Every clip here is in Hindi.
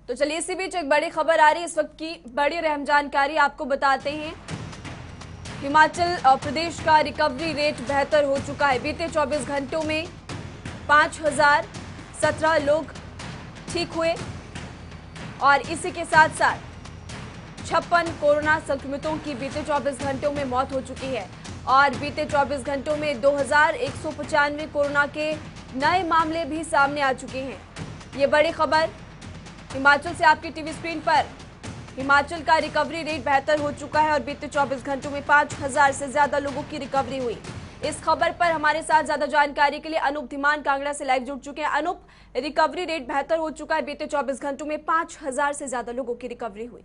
तो चलिए इसी बीच एक बड़ी खबर आ रही है इस वक्त की बड़ी अहम जानकारी आपको बताते हैं। हिमाचल प्रदेश का रिकवरी रेट बेहतर हो चुका है। बीते 24 घंटों में 5017 लोग ठीक हुए और इसी के साथ साथ 56 कोरोना संक्रमितों की बीते 24 घंटों में मौत हो चुकी है और बीते 24 घंटों में 2195 कोरोना के नए मामले भी सामने आ चुके हैं। ये बड़ी खबर हिमाचल से आपकी टीवी स्क्रीन पर। हिमाचल का रिकवरी रेट बेहतर हो चुका है और बीते 24 घंटों में 5000 से ज्यादा लोगों की रिकवरी हुई। इस खबर पर हमारे साथ ज्यादा जानकारी के लिए अनूप धीमान कांगड़ा से लाइव जुड़ चुके हैं। अनूप, रिकवरी रेट बेहतर हो चुका है, बीते 24 घंटों में 5000 से ज्यादा लोगों की रिकवरी हुई।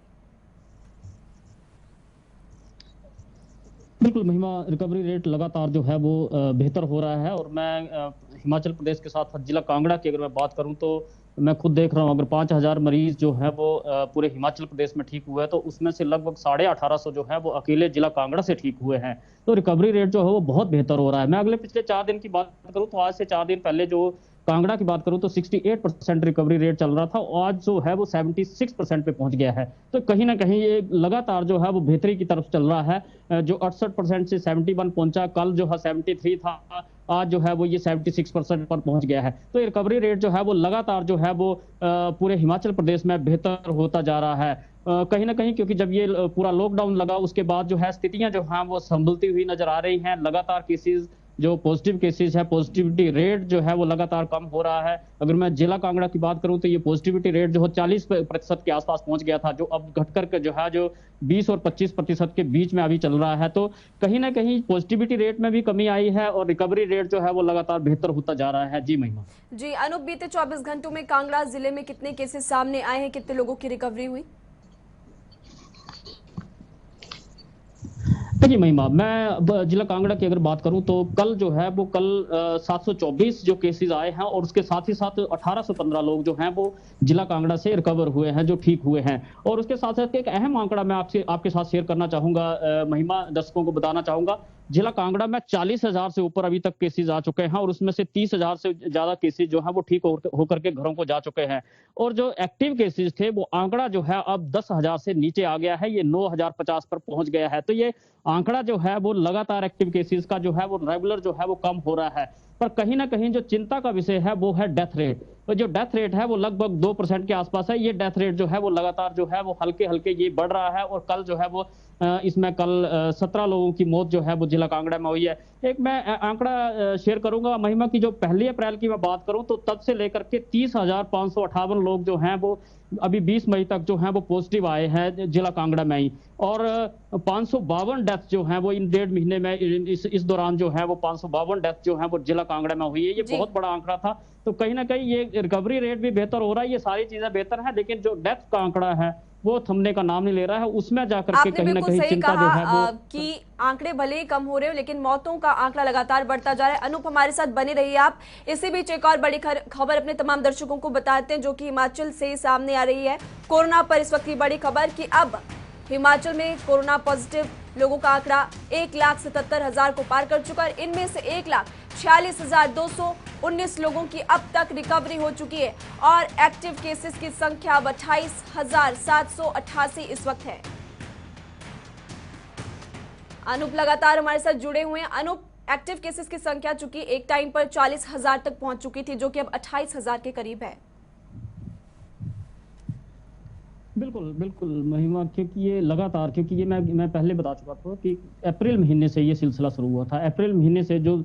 बिल्कुल महिमा, रिकवरी रेट लगातार जो है वो बेहतर हो रहा है। और मैं हिमाचल प्रदेश के साथ जिला कांगड़ा की अगर मैं बात करूं तो मैं खुद देख रहा हूं, अगर 5000 मरीज जो है वो पूरे हिमाचल प्रदेश में ठीक हुए हैं तो उसमें से लगभग 1850 जो है वो अकेले जिला कांगड़ा से ठीक हुए हैं। तो रिकवरी रेट जो है वो बहुत बेहतर हो रहा है। मैं अगले पिछले 4 दिन की बात करूं तो आज से 4 दिन पहले जो कांगड़ा की बात करूं तो 68% रिकवरी रेट चल रहा था, आज जो है वो 76% पे पहुंच गया है। तो कहीं ना कहीं ये लगातार जो है वो बेहतरी की तरफ चल रहा है। जो 68% से 71 पहुंचा, कल जो है 73 था, आज जो है वो ये 76% पर पहुंच गया है। तो रिकवरी रेट जो है वो लगातार जो है वो पूरे हिमाचल प्रदेश में बेहतर होता जा रहा है। कहीं ना कहीं क्योंकि जब ये पूरा लॉकडाउन लगा उसके बाद जो है स्थितियां जो हैं वो संभलती हुई नजर आ रही हैं। लगातार केसेस जो पॉजिटिव केसेस है, पॉजिटिविटी रेट जो है वो लगातार कम हो रहा है। अगर मैं जिला कांगड़ा की बात करूं तो ये पॉजिटिविटी रेट जो है 40% के आसपास पहुंच गया था, जो अब घटकर के जो है जो 20 और 25% के बीच में अभी चल रहा है। तो कहीं ना कहीं पॉजिटिविटी रेट में भी कमी आई है और रिकवरी रेट जो है वो लगातार बेहतर होता जा रहा है। जी महिमा। जी अनूप, बीते 24 घंटों में कांगड़ा जिले में कितने केसेस सामने आए हैं, कितने लोगों की रिकवरी हुई? देखिए महिमा, मैं जिला कांगड़ा की अगर बात करूं तो कल जो है वो कल 724 जो केसेस आए हैं और उसके साथ ही साथ 1815 लोग जो हैं वो जिला कांगड़ा से रिकवर हुए हैं, जो ठीक हुए हैं। और उसके साथ साथ एक अहम आंकड़ा मैं आपके साथ शेयर करना चाहूंगा महिमा, दर्शकों को बताना चाहूंगा। जिला कांगड़ा में 40,000 से ऊपर अभी तक केसेस आ चुके हैं और उसमें से 30,000 से ज्यादा केसेस जो है वो ठीक होकर के घरों को जा चुके हैं। और जो एक्टिव केसेस थे वो आंकड़ा जो है अब 10,000 से नीचे आ गया है, ये 9,050 पर पहुंच गया है। तो ये आंकड़ा जो है वो लगातार एक्टिव केसेस का जो है वो रेगुलर जो है वो कम हो रहा है। पर कहीं ना कहीं जो चिंता का विषय है वो है डेथ रेट। तो जो डेथ रेट है वो लगभग 2% के आसपास है। ये डेथ रेट जो है वो लगातार जो है वो हल्के हल्के ये बढ़ रहा है और कल जो है वो इसमें कल 17 लोगों की मौत जो है वो जिला कांगड़ा में हुई है। एक मैं आंकड़ा शेयर करूंगा महिमा की, जो 1 अप्रैल की मैं बात करूं तो तब से लेकर के 30,558 लोग जो हैं वो अभी 20 मई तक जो हैं वो पॉजिटिव आए हैं जिला कांगड़ा में ही। और 552 डेथ जो हैं वो इन 1.5 महीने में इस दौरान जो है वो 552 डेथ जो हैं वो जिला कांगड़ा में हुई है। ये बहुत बड़ा आंकड़ा था। तो कहीं ना कहीं ये रिकवरी रेट भी बेहतर हो रहा है, ये सारी चीजें बेहतर है, लेकिन जो डेथ का आंकड़ा है वो थमने का नाम नहीं ले रहा है। उसमें जाकर के कहीं ना कहीं चिंता जो है वो कि आंकड़े भले ही कम हो रहे हो लेकिन मौतों का आंकड़ा लगातार बढ़ता जा रहा है। अनूप, हमारे साथ बने रहिए आप। इसी बीच एक और बड़ी खबर अपने तमाम दर्शकों को बताते हैं जो कि हिमाचल से सामने आ रही है। कोरोना पर इस वक्त की बड़ी खबर कि अब हिमाचल में कोरोना पॉजिटिव लोगों का आंकड़ा 1,77,000 को पार कर चुका है। इनमें से 1,46,219 लोगों की अब तक रिकवरी हो चुकी है और एक्टिव केसेस की संख्या अब 28,788 इस वक्त है। अनूप लगातार हमारे साथ जुड़े हुए हैं। अनूप, एक्टिव केसेस की संख्या चूंकि एक टाइम पर 40,000 तक पहुंच चुकी थी, जो कि अब 28,000 के करीब है। बिल्कुल बिल्कुल महिमा, क्योंकि ये लगातार, क्योंकि ये मैं पहले बता चुका था कि अप्रैल महीने से ये सिलसिला शुरू हुआ था। अप्रैल महीने से जो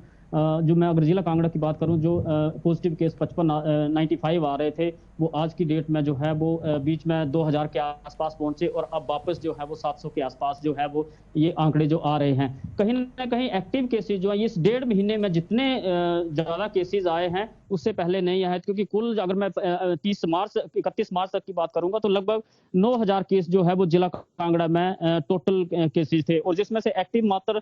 मैं अगर जिला कांगड़ा की बात करूं, जो पॉजिटिव केस 95 आ रहे थे वो आज की डेट में जो है वो बीच में 2000 के आसपास पहुंचे और अब वापस जो है वो 700 के आसपास जो है वो ये आंकड़े जो आ रहे हैं। कहीं ना कहीं एक्टिव केसेस जो है इस 1.5 महीने में जितने ज्यादा केसेस आए हैं उससे पहले नहीं आए, क्योंकि कुल अगर मैं 31 मार्च तक की बात करूंगा तो लगभग 9,000 केस जो है वो जिला कांगड़ा में टोटल केसेस थे और जिसमें से एक्टिव मात्र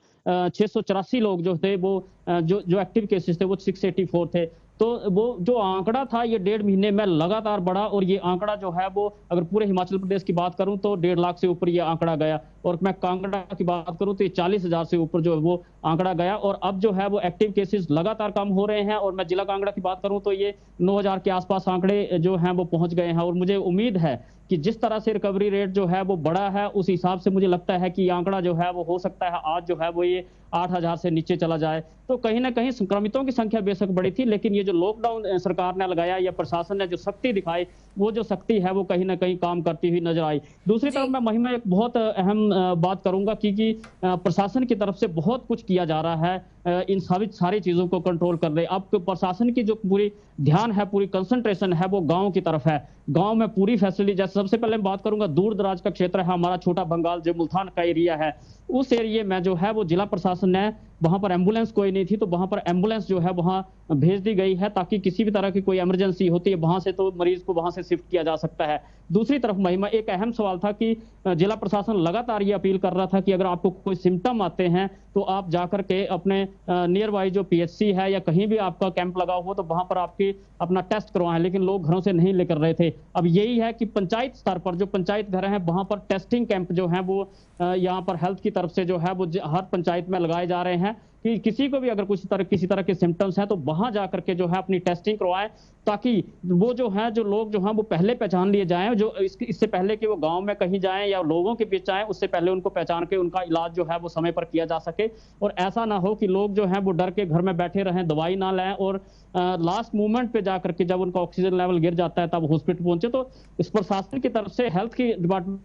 684 लोग जो थे वो जो एक्टिव केसेस थे वो 684 थे। तो वो जो आंकड़ा था ये 1.5 महीने में लगातार बढ़ा और ये आंकड़ा जो है वो अगर पूरे हिमाचल प्रदेश की बात करूं तो 1.5 लाख से ऊपर ये आंकड़ा गया। और मैं कांगड़ा की बात करूं तो ये 40,000 से ऊपर जो है वो आंकड़ा गया, और अब जो है वो एक्टिव केसेस लगातार कम हो रहे हैं। और मैं जिला कांगड़ा की बात करूं तो ये 9,000 के आसपास आंकड़े जो हैं वो पहुंच गए हैं। और मुझे उम्मीद है कि जिस तरह से रिकवरी रेट जो है वो बढ़ा है, उस हिसाब से मुझे लगता है कि ये आंकड़ा जो है वो हो सकता है आज जो है वो ये 8,000 से नीचे चला जाए। तो कहीं ना कहीं संक्रमितों की संख्या बेशक बढ़ी थी, लेकिन ये जो लॉकडाउन सरकार ने लगाया या प्रशासन ने जो सख्ती दिखाई, वो जो सख्ती है वो कहीं ना कहीं काम करती हुई नजर आई। दूसरी तरफ मैं महिमा एक बहुत अहम बात करूंगा कि प्रशासन की तरफ से बहुत कुछ किया जा रहा है इन सारी चीजों को कंट्रोल कर रहे। अब प्रशासन की जो पूरी ध्यान है, पूरी कंसंट्रेशन है, वो गांव की तरफ है। गांव में पूरी फैसिलिटी, जैसे सबसे पहले मैं बात करूंगा दूर दराज का क्षेत्र है हमारा छोटा बंगाल, जो मुल्तान का एरिया है, उस एरिया में जो है वो जिला प्रशासन ने, वहां पर एम्बुलेंस कोई नहीं थी तो वहां पर एम्बुलेंस जो है वहां भेज दी गई है, ताकि किसी भी तरह की कोई इमरजेंसी होती है वहां से तो मरीज को वहां से शिफ्ट किया जा सकता है। दूसरी तरफ महिमा एक अहम सवाल था कि जिला प्रशासन लगातार ये अपील कर रहा था कि अगर आपको कोई सिम्टम आते हैं तो आप जाकर के अपने नियर बाई जो पीएचसी है या कहीं भी आपका कैंप लगा हुआ तो वहां पर आपकी अपना टेस्ट करवाएं, लेकिन लोग घरों से नहीं लेकर रहे थे। अब यही है कि पंचायत स्तर पर जो पंचायत घर हैं वहां पर टेस्टिंग कैंप जो है वो यहाँ पर हेल्थ की तरफ से जो है वो हर पंचायत में लगाए जा रहे हैं कि किसी को भी अगर किसी तरह के सिम्टम्स हैं तो वहां जाकर के जो है अपनी टेस्टिंग करवाएं, ताकि वो जो है जो लोग जो हैं वो पहले पहचान लिए जाएं, जो इससे पहले कि वो गांव में कहीं जाएं या लोगों के बीच जाएं, उससे पहले उनको पहचान के उनका इलाज जो है वो समय पर किया जा सके। और ऐसा ना हो कि लोग जो हैं वो डर के घर में बैठे रहें, दवाई ना लें और लास्ट मोमेंट पे जाकर के जब उनका ऑक्सीजन लेवल गिर जाता है तब हॉस्पिटल पहुंचे। तो इस प्रशासन की तरफ से, हेल्थ की डिपार्टमेंट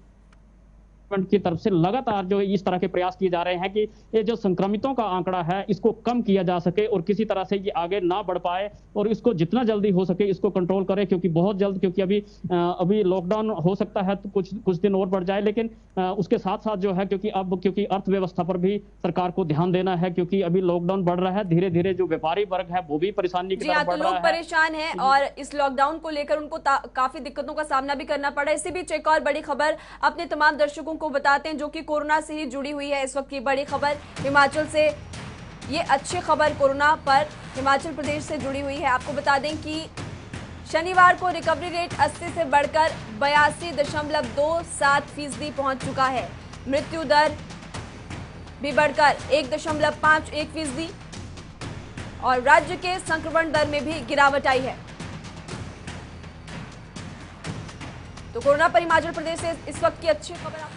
की तरफ से लगातार जो इस तरह के प्रयास किए जा रहे हैं कि ये जो संक्रमितों का आंकड़ा है इसको कम किया जा सके और किसी तरह से ये आगे ना बढ़ पाए, और इसको जितना जल्दी हो सके इसको कंट्रोल करें, क्योंकि बहुत जल्द, क्योंकि अभी लॉकडाउन हो सकता है तो कुछ दिन और बढ़ जाए, लेकिन उसके साथ साथ जो है क्योंकि अर्थव्यवस्था पर भी सरकार को ध्यान देना है, क्योंकि अभी लॉकडाउन बढ़ रहा है, धीरे धीरे जो व्यापारी वर्ग है वो भी परेशानी की तरफ बढ़ रहा है। लोग परेशान हैं और इस लॉकडाउन को लेकर उनको काफी दिक्कतों का सामना भी करना पड़ा। इसी बीच एक और बड़ी खबर अपने तमाम दर्शकों को बताते हैं जो कि कोरोना से ही जुड़ी हुई है। इस वक्त की बड़ी खबर हिमाचल से, ये अच्छी खबर कोरोना पर हिमाचल प्रदेश से जुड़ी हुई है। आपको बता दें कि शनिवार को रिकवरी रेट 80 से बढ़कर 82.27% पहुंच चुका है। मृत्यु दर भी बढ़कर 1.51% और राज्य के संक्रमण दर में भी गिरावट आई है। तो कोरोना पर हिमाचल प्रदेश से इस वक्त की अच्छी खबर।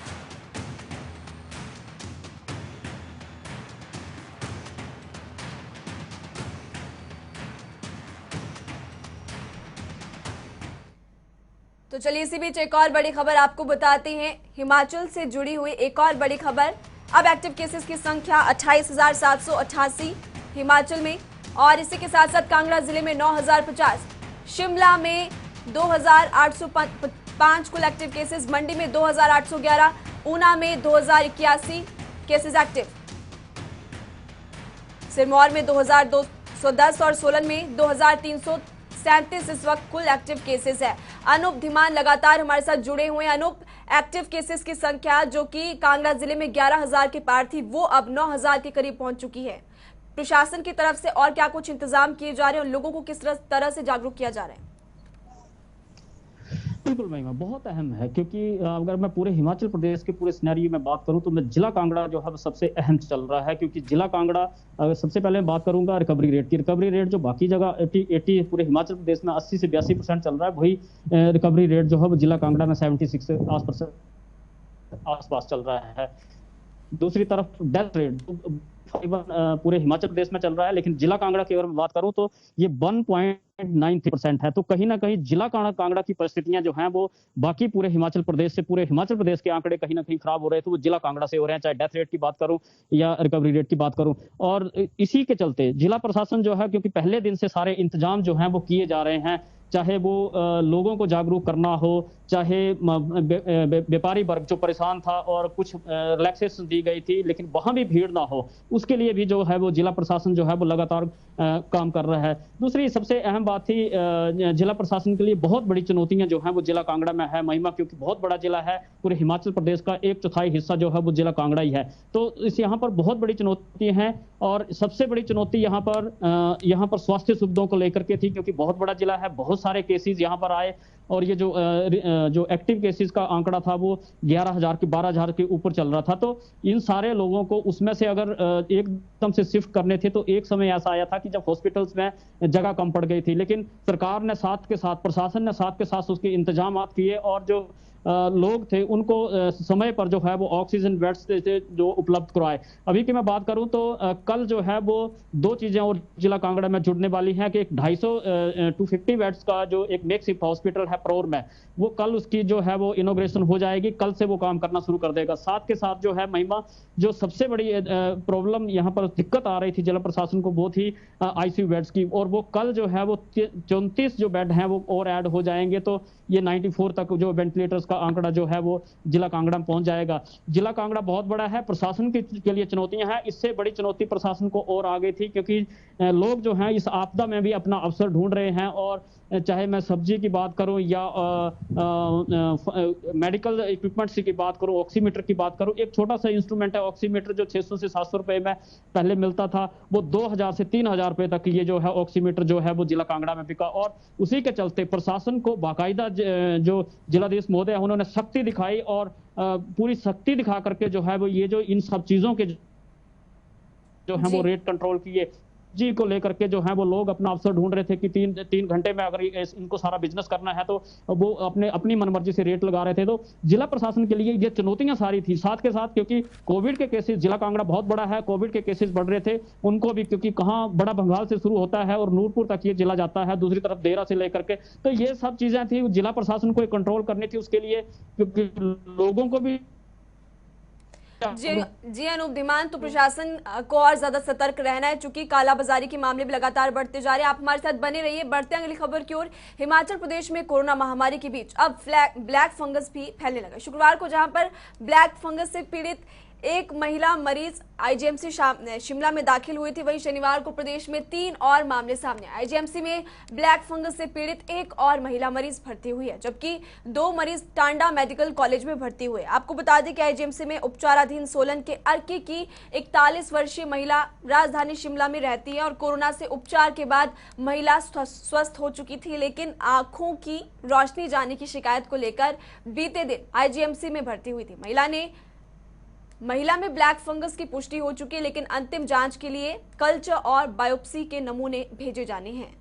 तो चलिए इसी बीच एक और बड़ी खबर आपको बताते हैं। हिमाचल से जुड़ी हुई एक और बड़ी खबर, अब एक्टिव केसेस की संख्या 28,788 हिमाचल में, और इसी के साथ साथ कांगड़ा जिले में 9,050, शिमला में 2,805 कुल एक्टिव केसेस, मंडी में 2,811, ऊना में 2,081 केसेस एक्टिव, सिरमौर में 2,210 और सोलन में 2,337 इस वक्त कुल एक्टिव केसेस है। अनूप धीमान लगातार हमारे साथ जुड़े हुए हैं। अनूप, एक्टिव केसेस की संख्या जो कि कांगड़ा जिले में 11,000 के पार थी वो अब 9,000 के करीब पहुंच चुकी है। प्रशासन की तरफ से और क्या कुछ इंतजाम किए जा रहे हैं और लोगों को किस तरह से जागरूक किया जा रहा है? बिल्कुल महिमा, बहुत अहम है, क्योंकि अगर मैं पूरे हिमाचल प्रदेश के पूरे सिनेरियो में बात करूं तो मैं जिला कांगड़ा जो है सबसे अहम चल रहा है, क्योंकि जिला कांगड़ा सबसे पहले मैं बात करूंगा रिकवरी रेट की। रिकवरी रेट जो बाकी जगह 80 पूरे हिमाचल प्रदेश में 80 से 82% चल रहा है, वही रिकवरी रेट जो है वो जिला कांगड़ा में 76% आसपास चल रहा है। दूसरी तरफ डेथ रेट पूरे हिमाचल प्रदेश में चल रहा है, लेकिन जिला कांगड़ा की अगर मैं बात करूं तो ये 1.93% है। तो कहीं ना कहीं जिला कांगड़ा की परिस्थितियां जो हैं वो बाकी पूरे हिमाचल प्रदेश के आंकड़े कहीं ना कहीं खराब हो रहे हैं, तो वो जिला कांगड़ा से हो रहे हैं, चाहे डेथ रेट की बात करूं या रिकवरी रेट की बात करूं। और इसी के चलते जिला प्रशासन जो है, क्योंकि पहले दिन से सारे इंतजाम जो हैं वो किए जा रहे हैं, चाहे वो लोगों को जागरूक करना हो, चाहे व्यापारी वर्ग जो परेशान था और कुछ रिलैक्सेशन दी गई थी लेकिन वहां भी भीड़ ना हो, उसके लिए भी जो है वो जिला प्रशासन जो है वो लगातार काम कर रहा है। दूसरी सबसे अहम अहम बात थी जिला प्रशासन के लिए बहुत बड़ी चुनौतियां जो हैं वो जिला कांगड़ा में है महिमा, क्योंकि बहुत बड़ा जिला है, पूरे हिमाचल प्रदेश का 1/4 हिस्सा जो है वो जिला कांगड़ा ही है। तो इस यहाँ पर बहुत बड़ी चुनौतियां हैं और सबसे बड़ी चुनौती यहाँ पर स्वास्थ्य सुविधाओं को लेकर के थी, क्योंकि बहुत बड़ा जिला है, बहुत सारे केसेस यहाँ पर आए और ये जो एक्टिव केसेस का आंकड़ा था वो 11,000 के 12,000 के ऊपर चल रहा था। तो इन सारे लोगों को उसमें से अगर एकदम से शिफ्ट करने थे तो एक समय ऐसा आया था कि जब हॉस्पिटल्स में जगह कम पड़ गई थी, लेकिन सरकार ने साथ के साथ, प्रशासन ने साथ के साथ उसके इंतजाम किए और जो लोग थे उनको समय पर जो है वो ऑक्सीजन बेड्स थे जो उपलब्ध करवाए। अभी की मैं बात करूं तो कल जो है वो दो चीजें और जिला कांगड़ा में जुड़ने वाली हैं कि एक 250 बेड्स का जो एक मेकशिफ्ट हॉस्पिटल है प्रौर में, वो कल उसकी जो है वो इनॉग्रेशन हो जाएगी, कल से वो काम करना शुरू कर देगा। साथ के साथ जो है महिमा, जो सबसे बड़ी प्रॉब्लम यहाँ पर दिक्कत आ रही थी जिला प्रशासन को वो थी आईसीयू बेड्स की, और वो कल जो है वो 34 जो बेड हैं वो और ऐड हो जाएंगे, तो ये 94 तक जो वेंटिलेटर्स का आंकड़ा जो है वो जिला कांगड़ा में पहुंच जाएगा। जिला कांगड़ा बहुत बड़ा है, प्रशासन के लिए चुनौतियां हैं, इससे बड़ी चुनौती प्रशासन को और आ गई थी, क्योंकि लोग जो हैं इस आपदा में भी अपना अवसर ढूंढ रहे हैं। और चाहे मैं सब्जी की बात करूं या मेडिकल इक्विपमेंट्स की बात करूं, ऑक्सीमीटर की बात करूं, एक छोटा सा इंस्ट्रूमेंट है ऑक्सीमीटर जो 600 से 700 रुपए में पहले मिलता था, वो 2,000 से 3,000 रुपए तक ये जो है ऑक्सीमीटर जो है वो जिला कांगड़ा में बिका। और उसी के चलते प्रशासन को बाकायदा जो जिलाधीश महोदय उन्होंने सख्ती दिखाई और पूरी सख्ती दिखा करके जो है वो ये जो इन सब चीजों के जो है वो रेट कंट्रोल किए जी को लेकर के जो है वो लोग अपना अवसर ढूंढ रहे थे कि तीन घंटे में अगर इनको सारा बिजनेस करना है तो वो अपनी मनमर्जी से रेट लगा रहे थे। तो जिला प्रशासन के लिए ये चुनौतियां सारी थी। साथ के साथ क्योंकि कोविड के केसेस, जिला कांगड़ा बहुत बड़ा है, कोविड के केसेस बढ़ रहे थे उनको भी, क्योंकि कहाँ बड़ा भंगाल से शुरू होता है और नूरपुर तक ये जिला जाता है, दूसरी तरफ देरा से लेकर के, तो ये सब चीजें थी जिला प्रशासन को कंट्रोल करनी थी। उसके लिए क्योंकि लोगों को भी जी अनूप धीमान, तो प्रशासन को और ज्यादा सतर्क रहना है, चूंकि कालाबाजारी के मामले भी लगातार बढ़ते जा रहे हैं। आप हमारे साथ बने रहिए। बढ़ते हैं अगली खबर की ओर। हिमाचल प्रदेश में कोरोना महामारी के बीच अब ब्लैक फंगस भी फैलने लगा। शुक्रवार को जहां पर ब्लैक फंगस से पीड़ित एक महिला मरीज आईजीएमसी शिमला में दाखिल हुई थी, वहीं शनिवार को प्रदेश में 3 और मामले सामने आए। आईजीएमसी में ब्लैक फंगस से पीड़ित एक और महिला मरीज भर्ती हुई है, जबकि 2 मरीज टांडा मेडिकल कॉलेज में भर्ती हुए। आपको बता दें कि आईजीएमसी में उपचाराधीन सोलन के अर्की की 41 वर्षीय महिला राजधानी शिमला में रहती है और कोरोना से उपचार के बाद महिला स्वस्थ हो चुकी थी, लेकिन आंखों की रोशनी जाने की शिकायत को लेकर बीते दिन आईजीएमसी में भर्ती हुई थी। महिला में ब्लैक फंगस की पुष्टि हो चुकी है, लेकिन अंतिम जांच के लिए कल्चर और बायोप्सी के नमूने भेजे जाने हैं।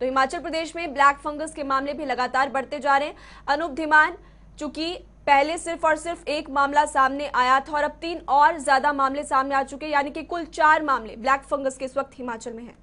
तो हिमाचल प्रदेश में ब्लैक फंगस के मामले भी लगातार बढ़ते जा रहे हैं। अनूप धीमान, चूंकि पहले सिर्फ और सिर्फ एक मामला सामने आया था और अब 3 और ज्यादा मामले सामने आ चुके हैं, यानी कि कुल 4 मामले ब्लैक फंगस के इस वक्त हिमाचल में हैं।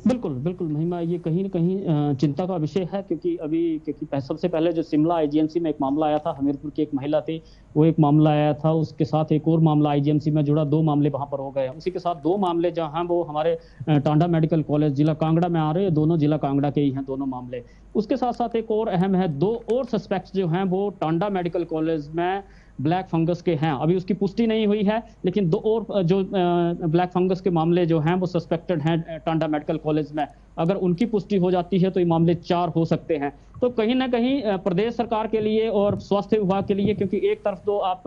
बिल्कुल बिल्कुल महिमा, ये कहीं न कहीं चिंता का विषय है, क्योंकि सबसे पहले जो शिमला आईजीएमसी में एक मामला आया था, हमीरपुर की एक महिला थी, वो एक मामला आया था, उसके साथ एक और मामला आईजीएमसी में जुड़ा, 2 मामले वहां पर हो गए। उसी के साथ 2 मामले जहां वो हमारे टांडा मेडिकल कॉलेज जिला कांगड़ा में आ रहे हैं, दोनों जिला कांगड़ा के ही हैं दोनों मामले। उसके साथ साथ एक और अहम है, 2 और सस्पेक्ट्स जो हैं वो टांडा मेडिकल कॉलेज में ब्लैक फंगस के हैं। अभी उसकी पुष्टि नहीं हुई है, लेकिन 2 और जो ब्लैक फंगस के मामले जो हैं वो सस्पेक्टेड हैं टांडा मेडिकल कॉलेज में। अगर उनकी पुष्टि हो जाती है तो ये मामले 4 हो सकते हैं। तो कहीं ना कहीं प्रदेश सरकार के लिए और स्वास्थ्य विभाग के लिए, क्योंकि एक तरफ तो आप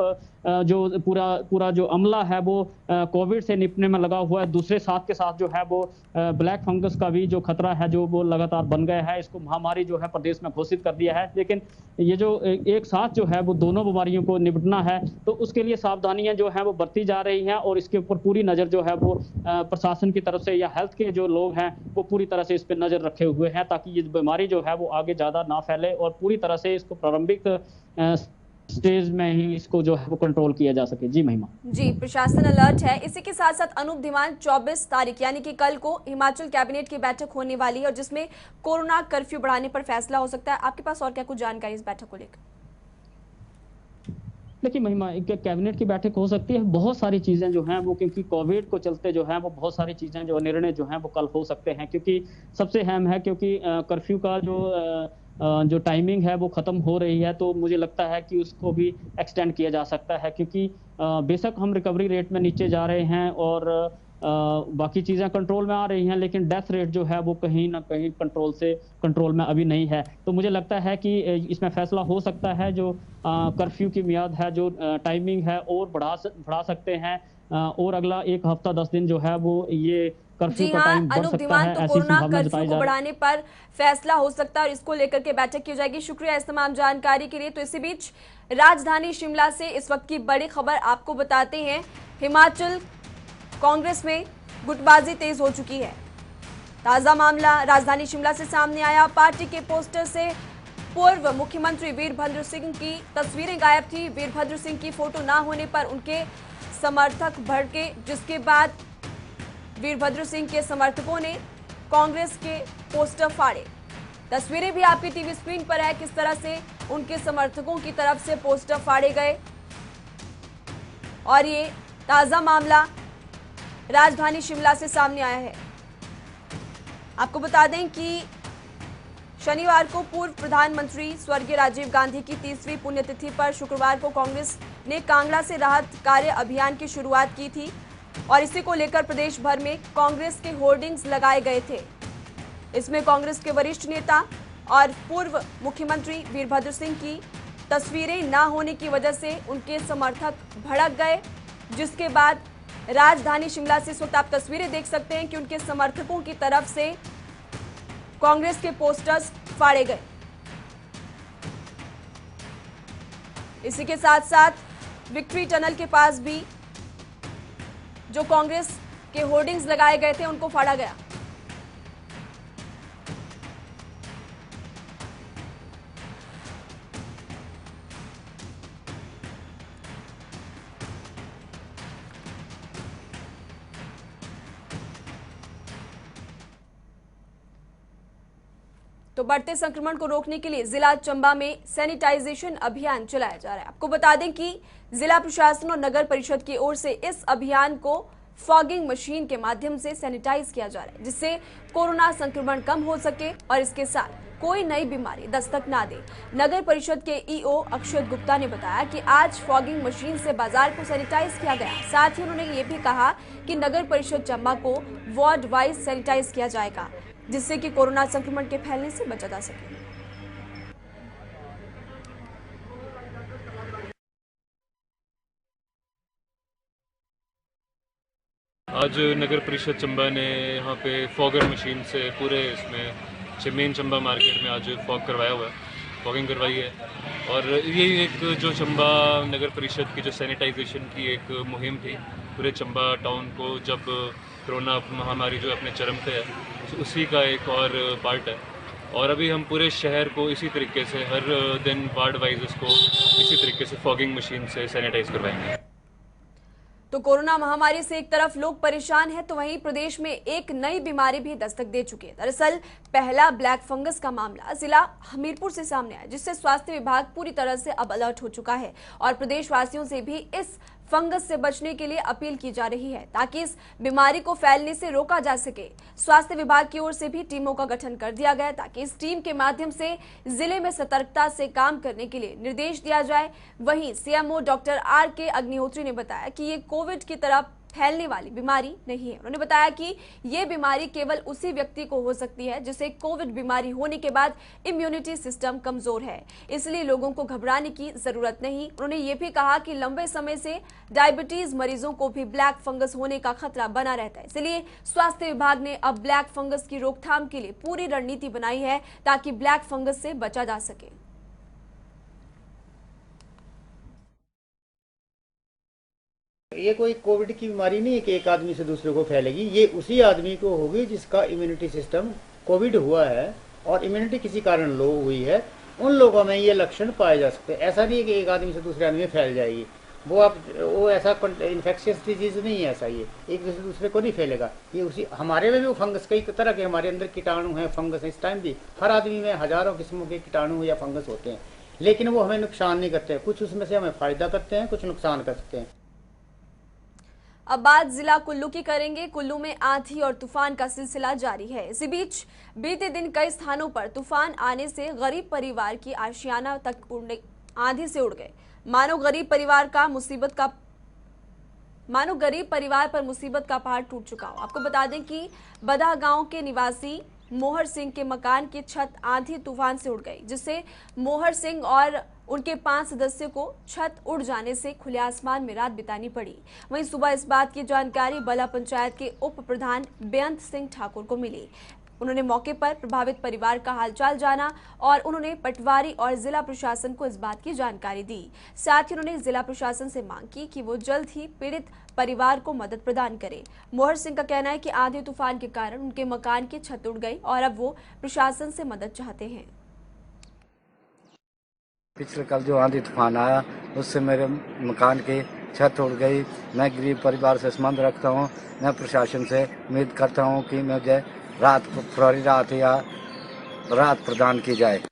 जो पूरा जो अमला है वो कोविड से निपटने में लगा हुआ है, दूसरे साथ के साथ जो है वो ब्लैक फंगस का भी जो खतरा है जो वो लगातार बन गया है, इसको महामारी जो है प्रदेश में घोषित कर दिया है। लेकिन ये जो एक साथ जो है वो दोनों बीमारियों को निपटना है, तो उसके लिए सावधानियां जो है वो बरती जा रही हैं और इसके ऊपर पूरी नजर जो है वो प्रशासन की तरफ से या हेल्थ के जो लोग हैं वो पूरी तरह से इस पर नजर रखे हुए हैं, ताकि ये बीमारी जो है वो आगे ज्यादा ना फैले और पूरी तरह से इसको प्रारंभिक स्टेज में ही इसको जो है वो कंट्रोल किया जा सके। जी महिमा। जी, प्रशासन अलर्ट है। इसी के साथ साथ अनूप धीमान, 24 तारीख यानी कि कल को हिमाचल कैबिनेट की बैठक होने वाली है और जिसमें कोरोना कर्फ्यू बढ़ाने पर फैसला हो सकता है। आपके पास और क्या कुछ जानकारी इस बैठक को लेकर? देखिए महिमा, कैबिनेट की बैठक हो सकती है, बहुत सारी चीजें जो हैं वो, क्योंकि कोविड को चलते जो है वो बहुत सारी चीजें जो निर्णय जो हैं वो कल हो सकते हैं, क्योंकि सबसे अहम है क्योंकि कर्फ्यू का जो टाइमिंग है वो खत्म हो रही है, तो मुझे लगता है कि उसको भी एक्सटेंड किया जा सकता है, क्योंकि बेशक हम रिकवरी रेट में नीचे जा रहे हैं और बाकी चीज़ें कंट्रोल में आ रही हैं, लेकिन डेथ रेट जो है वो कहीं ना कहीं कंट्रोल में अभी नहीं है। तो मुझे लगता है कि इसमें फैसला हो सकता है, जो कर्फ्यू की मियाद है, जो टाइमिंग है, और बढ़ा सकते हैं, और अगला 1 हफ्ता 10 दिन जो है वो ये कर्फ्यू जी का हाँ, टाइम बढ़ अनूप सकता दीवान, है, तो ऐसी कोरोना संभावना कर्फ्यू जताई को जा रही है। बढ़ाने पर फैसला हो सकता है और इसको लेकर के बैठक की जाएगी। शुक्रिया इस तमाम जानकारी के लिए। तो इसी बीच राजधानी शिमला से इस वक्त की बड़ी खबर आपको बताते हैं। हिमाचल कांग्रेस में गुटबाजी तेज हो चुकी है। ताजा मामला राजधानी शिमला से सामने आया। पार्टी के पोस्टर से पूर्व मुख्यमंत्री वीरभद्र सिंह की तस्वीरें गायब थी। वीरभद्र सिंह की फोटो ना होने पर उनके समर्थक भड़के, जिसके बाद वीरभद्र सिंह के समर्थकों ने कांग्रेस के पोस्टर फाड़े। तस्वीरें भी आपकी टीवी स्क्रीन पर है, किस तरह से उनके समर्थकों की तरफ से पोस्टर फाड़े गए। और ये ताजा मामला राजधानी शिमला से सामने आया है। आपको बता दें कि शनिवार को पूर्व प्रधानमंत्री स्वर्गीय राजीव गांधी की 30वीं पुण्यतिथि पर शुक्रवार को कांग्रेस ने कांगड़ा से राहत कार्य अभियान की शुरुआत की थी और इसी को लेकर प्रदेश भर में कांग्रेस के होर्डिंग्स लगाए गए थे। इसमें कांग्रेस के वरिष्ठ नेता और पूर्व मुख्यमंत्री वीरभद्र सिंह की तस्वीरें न होने की वजह से उनके समर्थक भड़क गए, जिसके बाद राजधानी शिमला से इस वक्त आप तस्वीरें देख सकते हैं कि उनके समर्थकों की तरफ से कांग्रेस के पोस्टर्स फाड़े गए। इसी के साथ साथ विक्ट्री टनल के पास भी जो कांग्रेस के होर्डिंग्स लगाए गए थे उनको फाड़ा गया। तो बढ़ते संक्रमण को रोकने के लिए जिला चंबा में सैनिटाइजेशन अभियान चलाया जा रहा है। आपको बता दें कि जिला प्रशासन और नगर परिषद की ओर से इस अभियान को फॉगिंग मशीन के माध्यम से सैनिटाइज किया जा रहा है, जिससे कोरोना संक्रमण कम हो सके और इसके साथ कोई नई बीमारी दस्तक ना दे। नगर परिषद के ईओ अक्षत गुप्ता ने बताया कि आज फॉगिंग मशीन से बाजार को सैनिटाइज किया गया। साथ ही उन्होंने ये भी कहा कि नगर परिषद चंबा को वार्ड वाइज सैनिटाइज किया जाएगा, जिससे कि कोरोना संक्रमण के फैलने से बचा जा सके। आज नगर परिषद चंबा ने यहाँ पे फॉगर मशीन से पूरे इसमें मेन चंबा मार्केट में आज फॉग करवाया हुआ है, फॉगिंग करवाई है। और ये एक जो चंबा नगर परिषद की जो सैनिटाइजेशन की एक मुहिम थी पूरे चंबा टाउन को, जब कोरोना महामारी जो अपने चरम पे है, उसी का एक और पार्ट है। और अभी हम पूरे शहर को इसी तरीके से हर दिन वार्ड वाइज इसको इसी तरीके से फॉगिंग मशीन से सैनिटाइज करवाएंगे। तो कोरोना महामारी से एक तरफ लोग परेशान हैं, तो वहीं प्रदेश में एक नई बीमारी भी दस्तक दे चुकी है। दरअसल पहला ब्लैक फंगस का मामला जिला हमीरपुर से सामने आया, जिससे स्वास्थ्य विभाग पूरी तरह से अब अलर्ट हो चुका है और प्रदेशवासियों से भी इस फंगस से बचने के लिए अपील की जा रही है ताकि इस बीमारी को फैलने से रोका जा सके। स्वास्थ्य विभाग की ओर से भी टीमों का गठन कर दिया गया ताकि इस टीम के माध्यम से जिले में सतर्कता से काम करने के लिए निर्देश दिया जाए। वहीं सीएमओ डॉक्टर आर.के. अग्निहोत्री ने बताया कि ये कोविड की तरह फैलने वाली बीमारी नहीं है। उन्होंने बताया कि ये बीमारी केवल उसी व्यक्ति को हो सकती है जिसे कोविड बीमारी होने के बाद इम्यूनिटी सिस्टम कमजोर है, इसलिए लोगों को घबराने की जरूरत नहीं। उन्होंने ये भी कहा कि लंबे समय से डायबिटीज मरीजों को भी ब्लैक फंगस होने का खतरा बना रहता है, इसलिए स्वास्थ्य विभाग ने अब ब्लैक फंगस की रोकथाम के लिए पूरी रणनीति बनाई है ताकि ब्लैक फंगस से बचा जा सके। ये कोई कोविड की बीमारी नहीं है कि एक आदमी से दूसरे को फैलेगी। ये उसी आदमी को होगी जिसका इम्यूनिटी सिस्टम कोविड हुआ है और इम्यूनिटी किसी कारण लो हुई है, उन लोगों में ये लक्षण पाए जा सकते हैं। ऐसा नहीं है कि एक आदमी से दूसरे आदमी में फैल जाएगी, वो ऐसा इन्फेक्शियस डिजीज नहीं है। ऐसा ये एक दूसरे को नहीं फैलेगा। ये उसी हमारे में भी वो फंगस कई तरह के हमारे अंदर कीटाणु हैं, फंगस है। इस टाइम भी हर आदमी में हजारों किस्मों के कीटाणु या फंगस होते हैं, लेकिन वो हमें नुकसान नहीं करते। कुछ उसमें से हमें फायदा करते हैं, कुछ नुकसान कर सकते हैं। अब बात जिला कुल्लू की करेंगे। कुल्लू में आंधी और तूफान का सिलसिला जारी है। इसी बीच बीते दिन कई स्थानों पर तूफान आने से गरीब परिवार की आशियाना तक आंधी से उड़ गए। मानो गरीब परिवार का मुसीबत का मानो गरीब परिवार पर मुसीबत का पहाड़ टूट चुका हो। आपको बता दें कि बदा गांव के निवासी मोहर सिंह के मकान की छत आंधी तूफान से उड़ गई, जिससे मोहर सिंह और उनके 5 सदस्यों को छत उड़ जाने से खुले आसमान में रात बितानी पड़ी। वहीं सुबह इस बात की जानकारी बला पंचायत के उप प्रधान बेअंत सिंह ठाकुर को मिली। उन्होंने मौके पर प्रभावित परिवार का हालचाल जाना और उन्होंने पटवारी और जिला प्रशासन को इस बात की जानकारी दी। साथ ही उन्होंने जिला प्रशासन से मांग की कि वो जल्द ही पीड़ित परिवार को मदद प्रदान करे। मोहर सिंह का कहना है कि आंधी तूफान के कारण उनके मकान की छत उड़ गई और अब वो प्रशासन से मदद चाहते हैं। पिछले कल जो आंधी तूफान आया उससे मेरे मकान की छत उड़ गई। मैं गरीब परिवार से संबंध रखता हूँ। मैं प्रशासन से उम्मीद करता हूँ कि मुझे फौरी राहत या राहत प्रदान की जाए।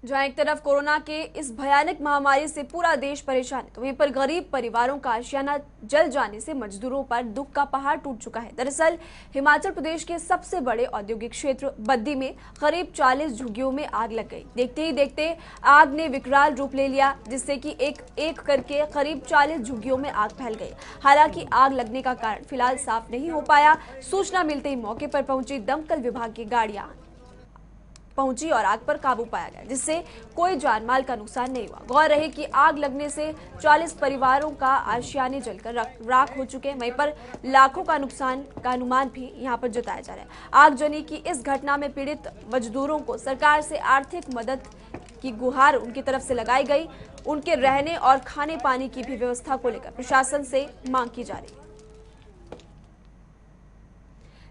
जहां एक तरफ कोरोना के इस भयानक महामारी से पूरा देश परेशान है, तो वहीं पर गरीब परिवारों का आशियाना जल जाने से मजदूरों पर दुख का पहाड़ टूट चुका है। दरअसल हिमाचल प्रदेश के सबसे बड़े औद्योगिक क्षेत्र बद्दी में करीब 40 झुग्गियों में आग लग गई। देखते ही देखते आग ने विकराल रूप ले लिया, जिससे कि एक एक करके करीब 40 झुग्गियों में आग फैल गई। हालांकि आग लगने का कारण फिलहाल साफ नहीं हो पाया। सूचना मिलते ही मौके पर पहुंची दमकल विभाग की गाड़ियां पहुंची और आग पर काबू पाया गया, जिससे कोई जानमाल का नुकसान नहीं हुआ। गौर रहे कि आग लगने से 40 परिवारों का आशियाने जलकर राख हो चुके हैं। वहीं पर लाखों का नुकसान का अनुमान भी यहां पर जताया जा रहा है। आगजनी की इस घटना में पीड़ित मजदूरों को सरकार से आर्थिक मदद की गुहार उनकी तरफ से लगाई गई। उनके रहने और खाने पानी की भी व्यवस्था को लेकर प्रशासन से मांग की जा रही है।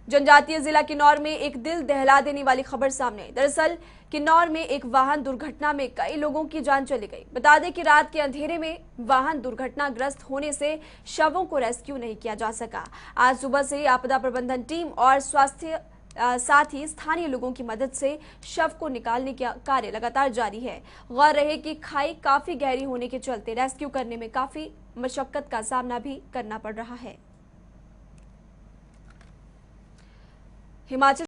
जनजातीय जिला किन्नौर में एक दिल दहला देने वाली खबर सामने आई। दरअसल किन्नौर में एक वाहन दुर्घटना में कई लोगों की जान चली गई। बता दें कि रात के अंधेरे में वाहन दुर्घटनाग्रस्त होने से शवों को रेस्क्यू नहीं किया जा सका। आज सुबह से आपदा प्रबंधन टीम और स्वास्थ्य साथ ही स्थानीय लोगों की मदद से शव को निकालने का कार्य लगातार जारी है। गौर रहे कि खाई काफी गहरी होने के चलते रेस्क्यू करने में काफी मशक्कत का सामना भी करना पड़ रहा है। हिमाचल